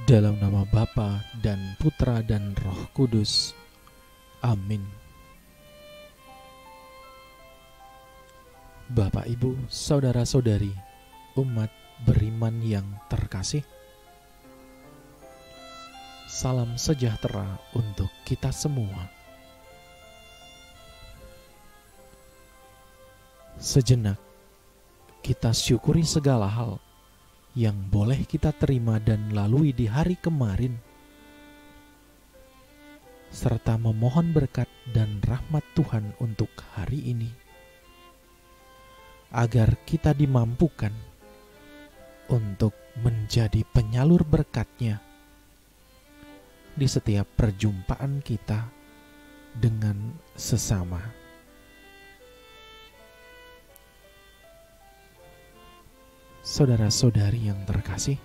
Dalam nama Bapa dan Putra dan Roh Kudus. Amin. Bapak, Ibu, saudara-saudari, umat beriman yang terkasih, salam sejahtera untuk kita semua. Sejenak kita syukuri segala hal yang boleh kita terima dan lalui di hari kemarin, serta memohon berkat dan rahmat Tuhan untuk hari ini, agar kita dimampukan untuk menjadi penyalur berkat-Nya di setiap perjumpaan kita dengan sesama. Saudara-saudari yang terkasih,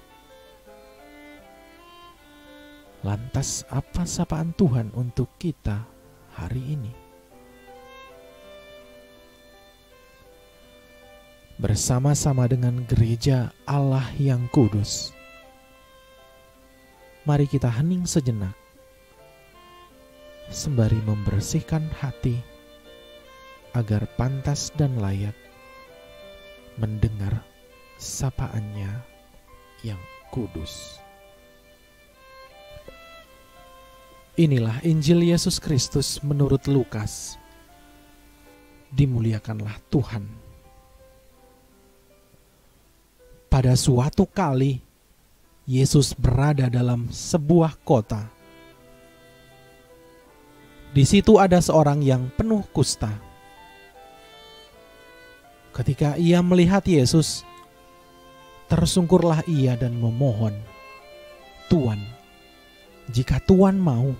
lantas apa sapaan Tuhan untuk kita hari ini? Bersama-sama dengan gereja Allah yang kudus, mari kita hening sejenak sembari membersihkan hati agar pantas dan layak mendengar sapaan-Nya yang kudus. Inilah Injil Yesus Kristus menurut Lukas. Dimuliakanlah Tuhan. Pada suatu kali, Yesus berada dalam sebuah kota. Di situ ada seorang yang penuh kusta. Ketika ia melihat Yesus, tersungkurlah ia dan memohon, "Tuan, jika Tuan mau,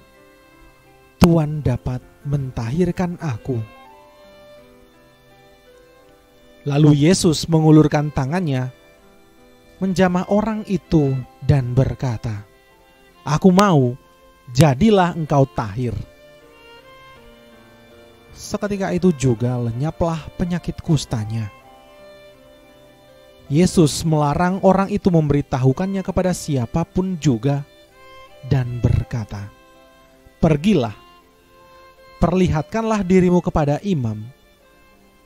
Tuan dapat mentahirkan aku." Lalu Yesus mengulurkan tangannya, menjamah orang itu dan berkata, "Aku mau, jadilah engkau tahir." Seketika itu juga lenyaplah penyakit kustanya. Yesus melarang orang itu memberitahukannya kepada siapapun juga dan berkata, "Pergilah, perlihatkanlah dirimu kepada imam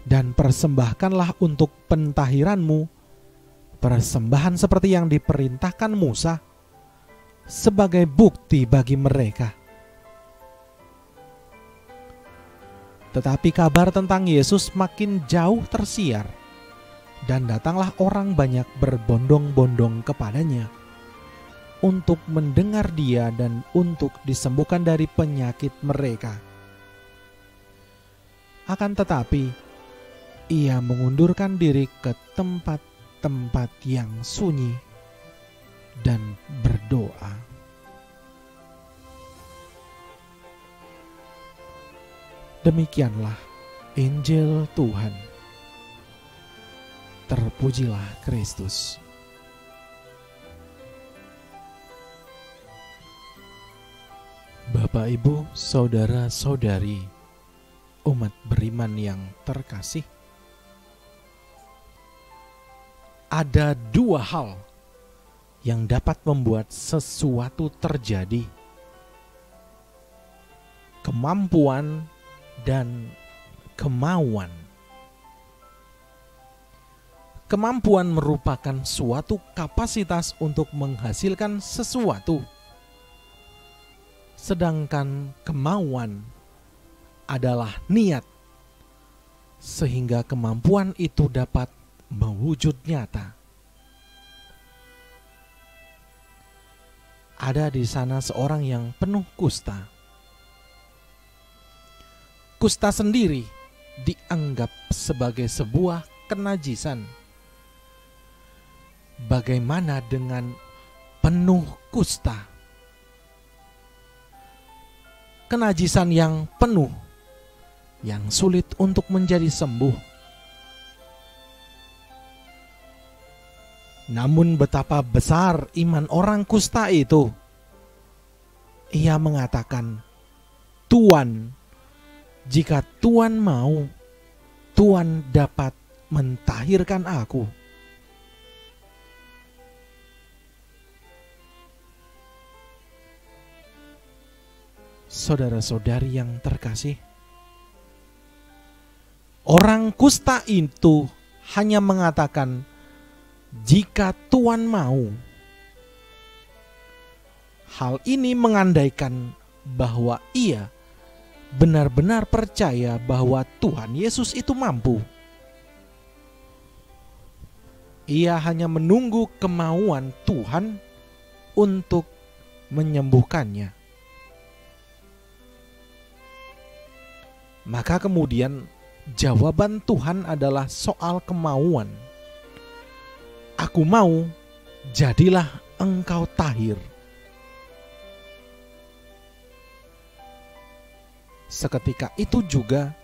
dan persembahkanlah untuk pentahiranmu persembahan seperti yang diperintahkan Musa sebagai bukti bagi mereka." Tetapi kabar tentang Yesus makin jauh tersiar, dan datanglah orang banyak berbondong-bondong kepadanya untuk mendengar Dia dan untuk disembuhkan dari penyakit mereka. Akan tetapi, ia mengundurkan diri ke tempat-tempat yang sunyi dan berdoa. Demikianlah Injil Tuhan. Terpujilah Kristus. Bapak, Ibu, saudara-saudari, umat beriman yang terkasih, ada dua hal yang dapat membuat sesuatu terjadi: kemampuan dan kemauan. Kemampuan merupakan suatu kapasitas untuk menghasilkan sesuatu, sedangkan kemauan adalah niat, sehingga kemampuan itu dapat mewujud nyata. Ada di sana seorang yang penuh kusta. Kusta sendiri dianggap sebagai sebuah kenajisan. Bagaimana dengan penuh kusta? Kenajisan yang penuh, yang sulit untuk menjadi sembuh. Namun betapa besar iman orang kusta itu. Ia mengatakan, "Tuan, jika Tuan mau, Tuan dapat mentahirkan aku." Saudara-saudari yang terkasih, orang kusta itu hanya mengatakan, "Jika Tuhan mau." Hal ini mengandaikan bahwa ia benar-benar percaya bahwa Tuhan Yesus itu mampu. Ia hanya menunggu kemauan Tuhan untuk menyembuhkannya. Maka kemudian jawaban Tuhan adalah soal kemauan. "Aku mau, jadilah engkau tahir." Seketika itu juga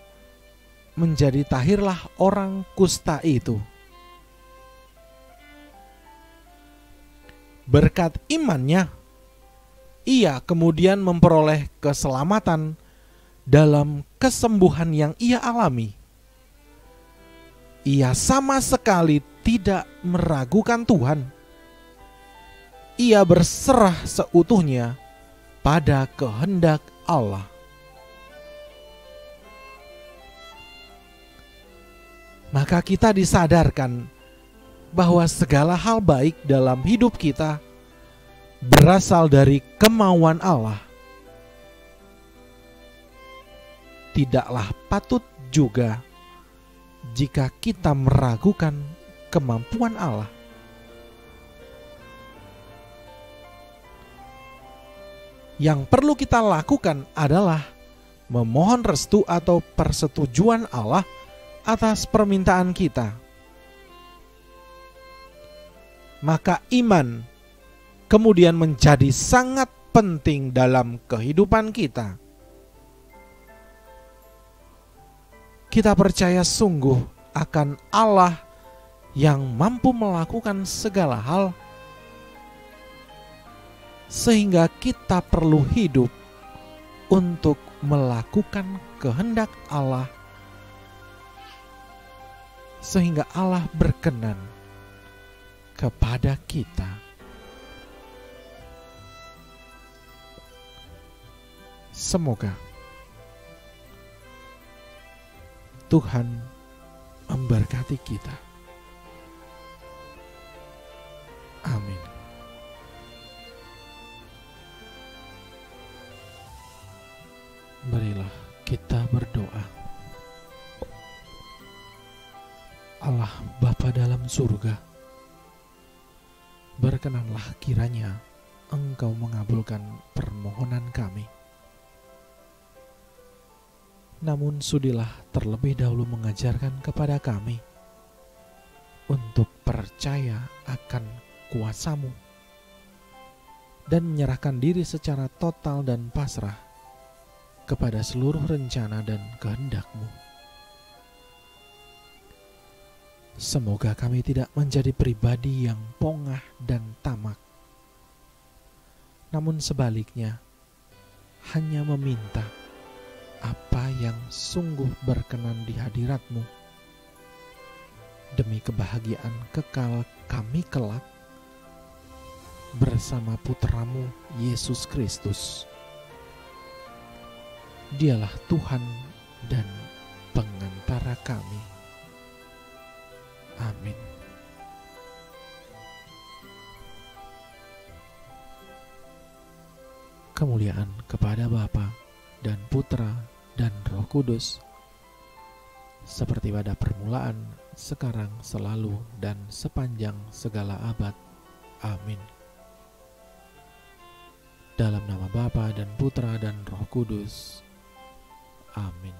menjadi tahirlah orang kusta itu. Berkat imannya, ia kemudian memperoleh keselamatan dalam kesembuhan yang ia alami. Ia sama sekali tidak meragukan Tuhan. Ia berserah seutuhnya pada kehendak Allah. Maka kita disadarkan bahwa segala hal baik dalam hidup kita berasal dari kemauan Allah. Tidaklah patut juga jika kita meragukan kemampuan Allah. Yang perlu kita lakukan adalah memohon restu atau persetujuan Allah atas permintaan kita. Maka iman kemudian menjadi sangat penting dalam kehidupan kita. Kita percaya sungguh akan Allah yang mampu melakukan segala hal, sehingga kita perlu hidup untuk melakukan kehendak Allah, sehingga Allah berkenan kepada kita. Semoga Tuhan memberkati kita. Amin. Marilah kita berdoa. Allah Bapa dalam surga, berkenanlah kiranya Engkau mengabulkan permohonan kami. Namun sudilah terlebih dahulu mengajarkan kepada kami untuk percaya akan kuasa-Mu dan menyerahkan diri secara total dan pasrah kepada seluruh rencana dan kehendak-Mu. Semoga kami tidak menjadi pribadi yang pongah dan tamak, namun sebaliknya hanya meminta apa yang sungguh berkenan di hadirat-Mu, demi kebahagiaan kekal kami kelak bersama Putra-Mu Yesus Kristus. Dialah Tuhan dan pengantara kami. Amin. Kemuliaan kepada Bapa dan Putra dan Roh Kudus, seperti pada permulaan, sekarang, selalu, dan sepanjang segala abad. Amin. Dalam nama Bapa dan Putra dan Roh Kudus. Amin.